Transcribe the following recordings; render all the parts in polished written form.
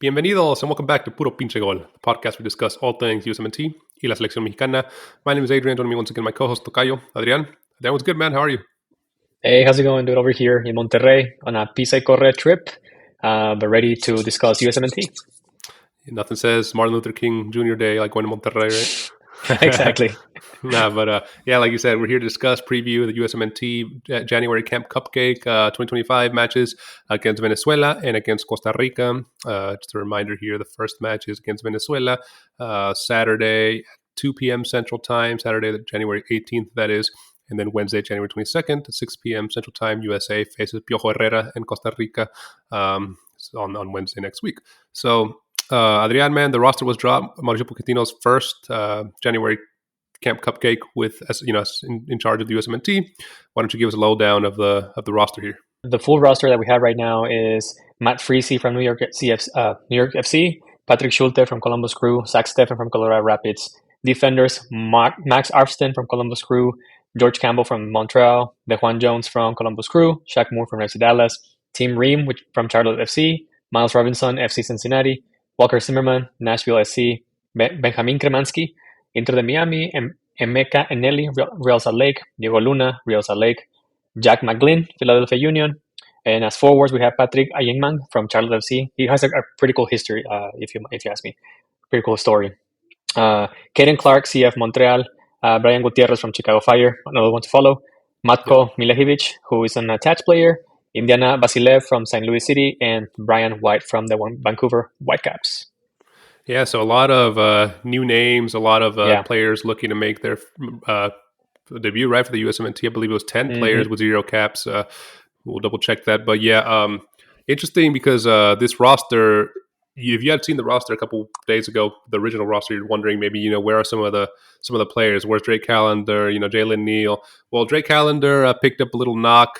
Bienvenidos and welcome back to Puro Pinche Gol, the podcast where we discuss all things Usmnt y la selección mexicana. My name is Adrian. Joining me once again, my co-host Tocayo, Adrian. Adrian, what's good, man? How are you? Hey, how's it going, dude? Over here in Monterrey on a Pisa y Corre trip, but ready to discuss USMNT. Nothing says Martin Luther King Jr. Day like going to Monterrey, right? Exactly. Yeah, like you said, we're here to discuss, preview the USMNT January Camp Cupcake 2025 matches against Venezuela and against Costa Rica. Just a reminder here, the first match is against Venezuela, Saturday at 2 p.m. Central Time, Saturday, January 18th, that is. And then Wednesday, January 22nd at 6 p.m. Central Time, USA faces Piojoherrera in Costa Rica on Wednesday next week. So, Adrian, man, the roster was dropped. Mauricio Pochettino's first January Camp Cupcake with, as you know, in charge of the USMNT. Why don't you give us a lowdown of the roster here? The full roster that we have right now is Matt Freese from New York FC, Patrick Schulte from Columbus Crew, Zach Steffen from Colorado Rapids, defenders Max Arfsten from Columbus Crew, George Campbell from Montreal, DeJuan Jones from Columbus Crew, Shaq Moore from FC Dallas, Tim Ream from Charlotte FC, Miles Robinson, FC Cincinnati, Walker Zimmerman, Nashville SC, Benjamin Kremansky, Inter de Miami, Emeka Eneli, Real Salt Lake, Diego Luna, Real Salt Lake, Jack McGlynn, Philadelphia Union, and as forwards we have Patrick Ayengman from Charlotte FC. He has a pretty cool history, if you ask me, pretty cool story. Caden Clark, CF Montreal, Brian Gutierrez from Chicago Fire, another one to follow. Matko Milejevic, who is an attached player. Indiana Basilev from St. Louis City, and Brian White from the Vancouver Whitecaps. Yeah, so a lot of new names, a lot of players looking to make their debut, right, for the USMNT. I believe it was 10 players with 0 caps. We'll double check that. But yeah, interesting because this roster, if you had seen the roster a couple days ago, the original roster, you're wondering maybe, where are some of the players? Where's Drake Callender, Jalen Neal? Well, Drake Callender picked up a little knock.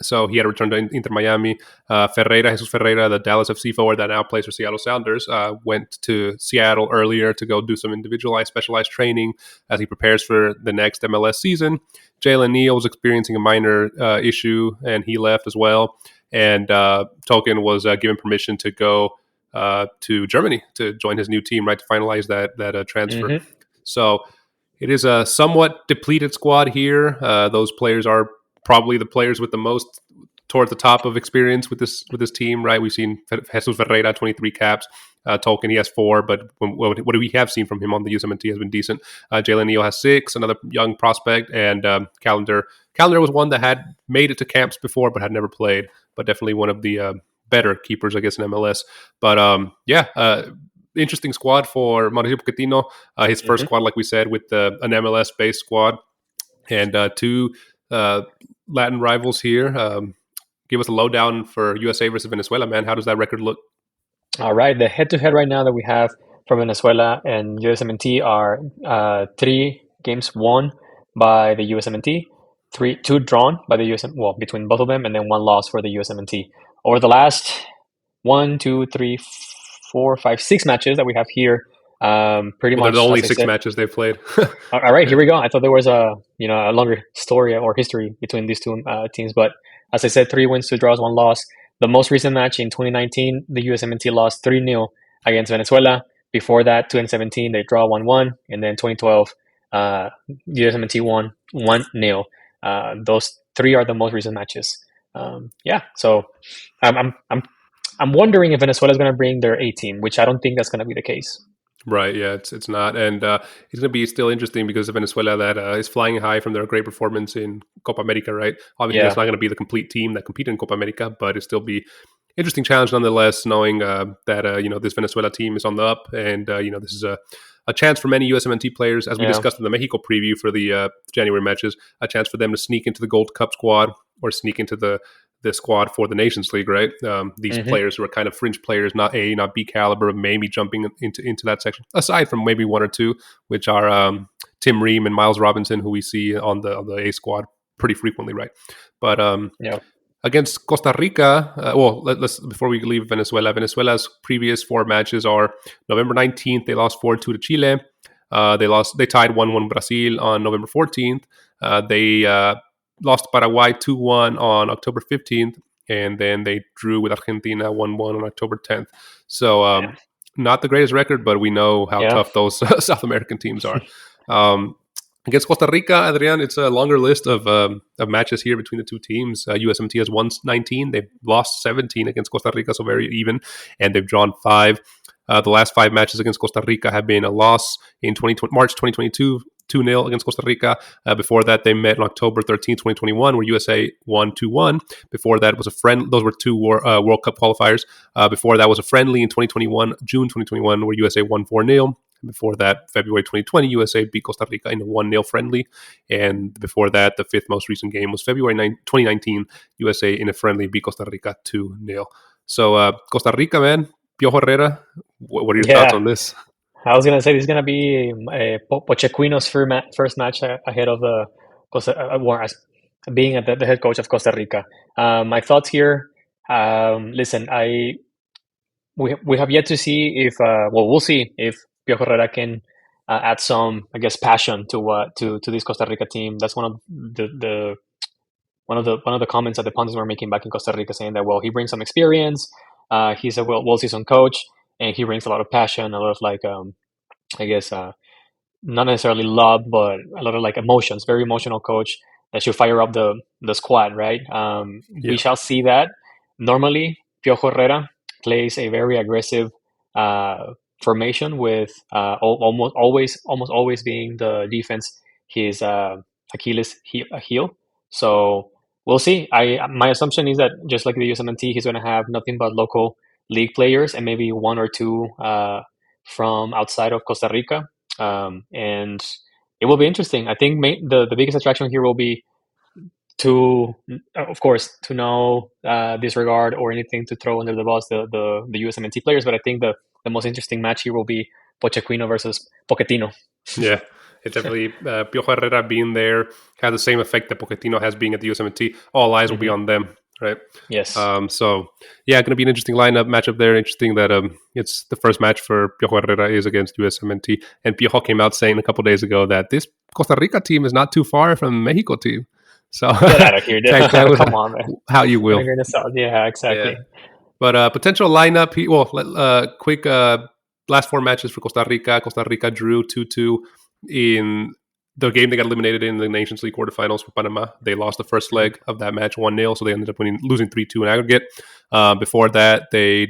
So he had to return to Inter Miami. Jesus Ferreira, the Dallas FC forward that now plays for Seattle Sounders, went to Seattle earlier to go do some individualized, specialized training as he prepares for the next MLS season. Jalen Neal was experiencing a minor issue, and he left as well. And Token was given permission to go to Germany to join his new team, right, to finalize that transfer. So it is a somewhat depleted squad here. Those players are probably the players with the most towards the top of experience with this team, right? We've seen Jesus Ferreira, 23 caps. Tolkien, he has 4, but what do we have seen from him on the USMNT has been decent. Jalen Neal has 6, another young prospect, and Callender was one that had made it to camps before but had never played, but definitely one of the better keepers, I guess, in MLS. But interesting squad for Mauricio Pochettino. His first squad, like we said, with an MLS-based squad, and 2 Latin rivals here. Give us a lowdown for USA versus Venezuela, man. How does that record look? All right. The head-to-head right now that we have for Venezuela and USMNT are 3 games won by the USMNT, 2 drawn by the between both of them, and then 1 loss for the USMNT. Over the last 6 matches that we have here, pretty much. There's only 6 matches they've played. All right, here we go. I thought there was a longer story or history between these 2 teams, but as I said, 3 wins, 2 draws, 1 loss. The most recent match in 2019, the USMNT lost 3-0 against Venezuela. Before that, 2017, they draw 1-1, and then 2012, USMNT won 1-0. Those 3 are the most recent matches. So I'm wondering if Venezuela is going to bring their A team, which I don't think that's going to be the case. Right, yeah, it's not, and it's going to be still interesting because of Venezuela that is flying high from their great performance in Copa America, right? Obviously, It's not going to be the complete team that competed in Copa America, but it'll still be interesting challenge nonetheless, knowing that this Venezuela team is on the up, and this is a chance for many USMNT players, as we discussed in the Mexico preview for the January matches, a chance for them to sneak into the Gold Cup squad or sneak into the squad for the Nations League, right? These players who are kind of fringe players, not A, not B caliber, maybe jumping into that section, aside from maybe 1 or 2, which are Tim Ream and Miles Robinson, who we see on the A squad pretty frequently, right? But against Costa Rica, let's before we leave Venezuela's previous 4 matches are November 19th, they lost 4-2 to Chile. They tied 1-1 Brazil on November 14th. They lost Paraguay 2-1 on October 15th, and then they drew with Argentina 1-1 on October 10th. So not the greatest record, but we know how tough those South American teams are. Against Costa Rica, Adrian, it's a longer list of matches here between the two teams. USMT has won 19. They've lost 17 against Costa Rica, so very even, and they've drawn 5. The last 5 matches against Costa Rica have been a loss in March 2022, 2-0 against Costa Rica. Before that, they met on October 13, 2021, where USA won 2-1. Before that was a friend. Those were 2 World Cup qualifiers. Before that was a friendly in 2021, June 2021, where USA won 4-0. Before that, February 2020, USA beat Costa Rica in a 1-0 friendly. And before that, the 5th most recent game was February 2019, USA in a friendly beat Costa Rica 2-0. So Costa Rica, man, Piojoherrera, what are your thoughts on this? I was gonna say this is gonna be Pochettino's first match ahead of the being the head coach of Costa Rica. My thoughts here. Listen, we have yet to see if we'll see if Piojoherrera can add some, I guess, passion to this Costa Rica team. That's one of the comments that the pundits were making back in Costa Rica, saying that he brings some experience. He's a well-seasoned coach, and he brings a lot of passion, a lot of I guess not necessarily love, but a lot of emotions. Very emotional coach that should fire up the squad, right? We shall see that. Normally, Piojoherrera plays a very aggressive formation with almost always being the defense his Achilles heel. So we'll see. My assumption is that just like the Usmnt, he's going to have nothing but local league players and maybe 1 or 2 from outside of Costa Rica, and it will be interesting. I think the biggest attraction here will be to, of course, to no disregard or anything to throw under the bus the USMNT players, but I think the most interesting match here will be Pochettino versus Pochettino. Yeah, it's definitely Piojoherrera being there has the same effect that Pochettino has being at the USMNT. All eyes will be on them, right? Yes. So yeah, going to be an interesting matchup there. Interesting that it's the first match for Piojoherrera is against USMNT, and Piojo came out saying a couple days ago that this Costa Rica team is not too far from Mexico team. So get out of here! Come on, man. How you will? Yeah, exactly. Yeah. But potential lineup. Quick last 4 matches for Costa Rica. Costa Rica drew 2-2 in the game they got eliminated in the Nations League quarterfinals for Panama. They lost the first leg of that match 1-0, so they ended up losing 3-2 in aggregate. Before that, they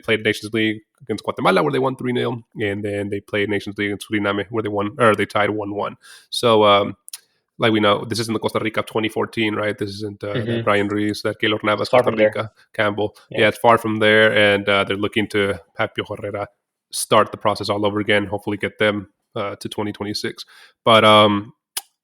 played Nations League against Guatemala where they won 3-0, and then they played Nations League against Suriname where they tied 1-1. So like we know, this isn't the Costa Rica of 2014, right? This isn't that Brian Ruiz, that Keylor Navas, Costa Rica, Campbell. Yeah, it's far from there, and they're looking to have Piojoherrera start the process all over again, hopefully get them to 2026. But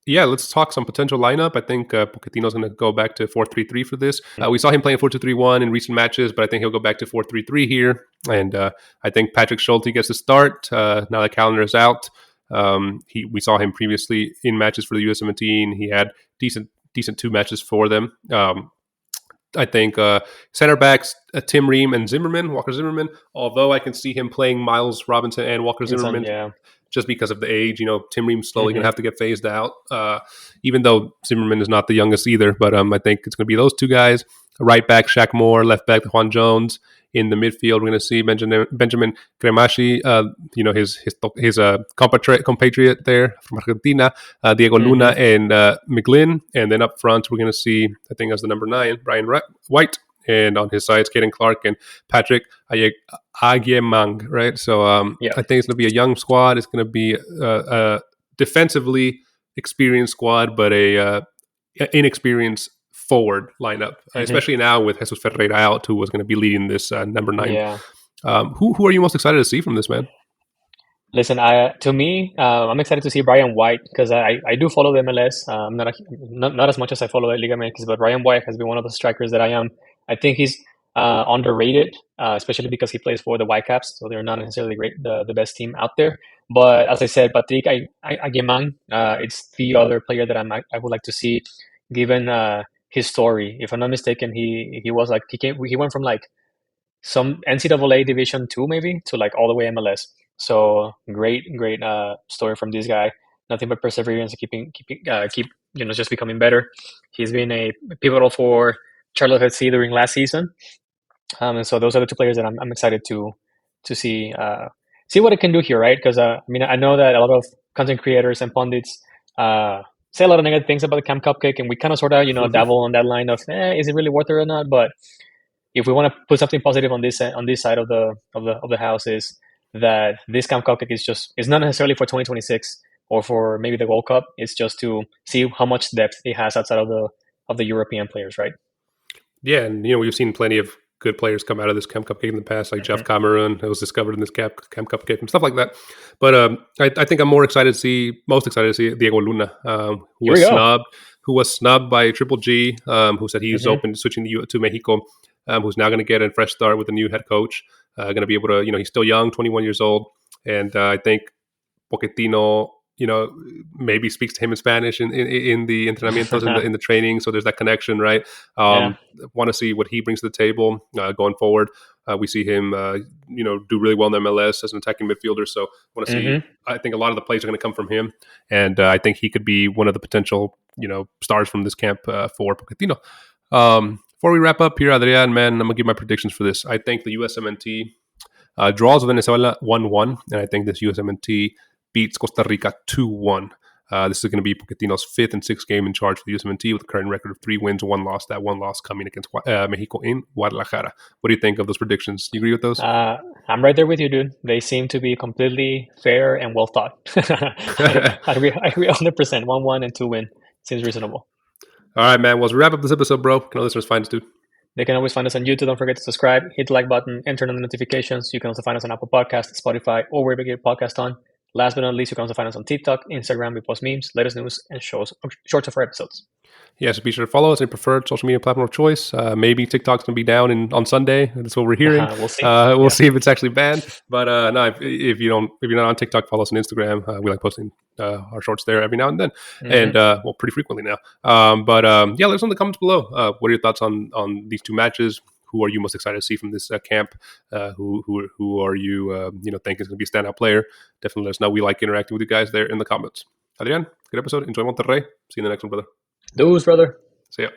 let's talk some potential lineup. I think Pochettino's going to go back to 4-3-3 for this. We saw him playing 4-2-3-1 in recent matches, but I think he'll go back to 4-3-3 here. And I think Patrick Schulte gets to start now that Calendar is out. We saw him previously in matches for the USMT, and he had decent 2 matches for them. I think center backs Tim Ream and Walker Zimmerman, although I can see him playing Miles Robinson and Walker Zimmerman just because of the age. Tim Ream's slowly going to have to get phased out, even though Zimmerman is not the youngest either. But I think it's going to be those 2 guys. Right back, Shaq Moore. Left back, Juan Jones. In the midfield, we're going to see Benjamin Cremashi, his compatriot there from Argentina, Diego Luna and McGlynn. And then up front, we're going to see, I think as the number 9, Brian White. And on his sides, Caden Clark and Patrick Agyemang, right? So I think it's going to be a young squad. It's going to be a defensively experienced squad, but a inexperienced forward lineup, especially now with Jesus Ferreira out, who was going to be leading this number 9. Yeah. Who are you most excited to see from this, man? Listen, I'm excited to see Brian White because I do follow the MLS. Not as much as I follow the Liga MX, but Brian White has been one of the strikers that I think he's underrated, especially because he plays for the Whitecaps, so they're not necessarily the best team out there. But as I said, Patrick Agyemang, it's the other player that I would like to see, given his story. If I'm not mistaken, he went from some NCAA Division 2 maybe to all the way MLS. So great story from this guy. Nothing but perseverance, just becoming better. He's been a pivotal for Charlotte FC during last season. And so those are the two players that I'm excited to see what it can do here, right? Because I mean, I know that a lot of content creators and pundits say a lot of negative things about the Camp Cupcake, and we kind of sort of dabble on that line of, is it really worth it or not? But if we want to put something positive on this side of the house, is that this Camp Cupcake is not necessarily for 2026 or for maybe the World Cup. It's just to see how much depth it has outside of the European players, right? Yeah, and we've seen plenty of good players come out of this Camp Cupcake in the past, like Jeff Cameron, who was discovered in this Camp Cupcake and stuff like that. But I think I'm most excited to see Diego Luna, who was snubbed by Triple G, who said he's open to switching to Mexico, who's now going to get a fresh start with a new head coach, going to be able to, he's still young, 21 years old, and I think Pochettino, maybe speaks to him in Spanish in the entrenamientos, in the training. So there's that connection, right? Want to see what he brings to the table going forward. We see him, do really well in the MLS as an attacking midfielder. So want to see. I think a lot of the plays are going to come from him, and I think he could be one of the potential, stars from this camp for Pochettino. Before we wrap up here, Adrian, man, I'm gonna give my predictions for this. I think the USMNT draws Venezuela 1-1, and I think this USMNT beats Costa Rica 2-1. This is going to be Pochettino's 5th and 6th game in charge for the USMNT with a current record of 3 wins, 1 loss. That 1 loss coming against Mexico in Guadalajara. What do you think of those predictions? Do you agree with those? I'm right there with you, dude. They seem to be completely fair and well thought. I agree 100%. 1-1 and 2 win. Seems reasonable. All right, man. Well, as we wrap up this episode, bro, can our listeners find us, dude? They can always find us on YouTube. Don't forget to subscribe, hit the like button, and turn on the notifications. You can also find us on Apple Podcasts, Spotify, or wherever you get podcast on. Last but not least, you can also find us on TikTok, Instagram. We post memes, latest news, and shorts of our episodes. Yeah, so be sure to follow us on your preferred social media platform of choice. Maybe TikTok's going to be down on Sunday. That's what we're hearing. We'll see. We'll see if it's actually banned. But no, if you're not on TikTok, follow us on Instagram. We like posting our shorts there every now and then, and pretty frequently now. Yeah, let us know in the comments below. What are your thoughts on these two matches? Who are you most excited to see from this camp? Who are you think is going to be a standout player? Definitely let us know. We like interacting with you guys there in the comments. Adrian, good episode. Enjoy Monterrey. See you in the next one, brother. Those, brother. See ya.